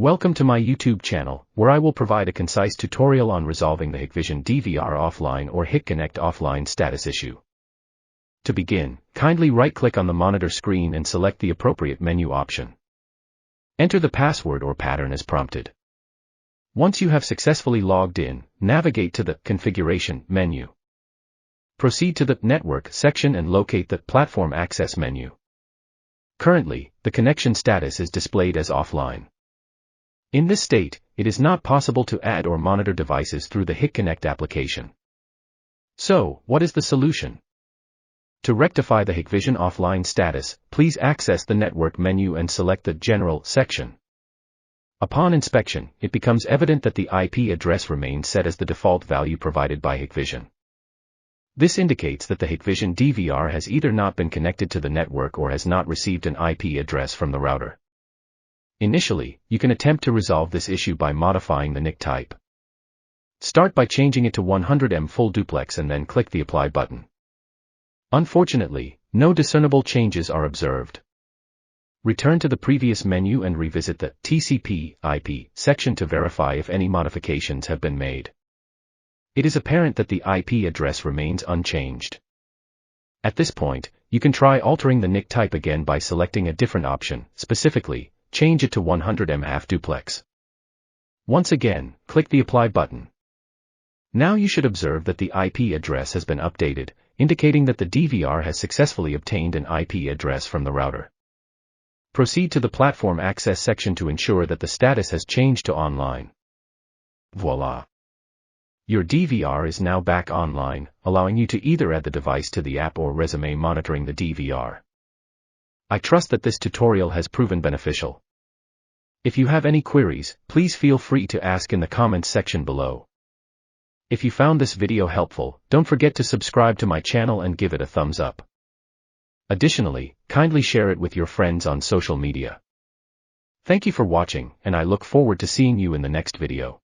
Welcome to my YouTube channel, where I will provide a concise tutorial on resolving the Hikvision DVR offline or Hikconnect offline status issue. To begin, kindly right-click on the monitor screen and select the appropriate menu option. Enter the password or pattern as prompted. Once you have successfully logged in, navigate to the Configuration menu. Proceed to the Network section and locate the Platform Access menu. Currently, the connection status is displayed as offline. In this state, it is not possible to add or monitor devices through the Hikconnect application. So, what is the solution? To rectify the Hikvision offline status, please access the Network menu and select the General section. Upon inspection, it becomes evident that the IP address remains set as the default value provided by Hikvision. This indicates that the Hikvision DVR has either not been connected to the network or has not received an IP address from the router. Initially, you can attempt to resolve this issue by modifying the NIC type. Start by changing it to 100M full duplex and then click the Apply button. Unfortunately, no discernible changes are observed. Return to the previous menu and revisit the TCP/IP section to verify if any modifications have been made. It is apparent that the IP address remains unchanged. At this point, you can try altering the NIC type again by selecting a different option, specifically, change it to 100M half duplex. Once again, click the Apply button. Now you should observe that the IP address has been updated, indicating that the DVR has successfully obtained an IP address from the router. Proceed to the Platform Access section to ensure that the status has changed to online. Voila! Your DVR is now back online, allowing you to either add the device to the app or resume monitoring the DVR. I trust that this tutorial has proven beneficial. If you have any queries, please feel free to ask in the comments section below. If you found this video helpful, don't forget to subscribe to my channel and give it a thumbs up. Additionally, kindly share it with your friends on social media. Thank you for watching, and I look forward to seeing you in the next video.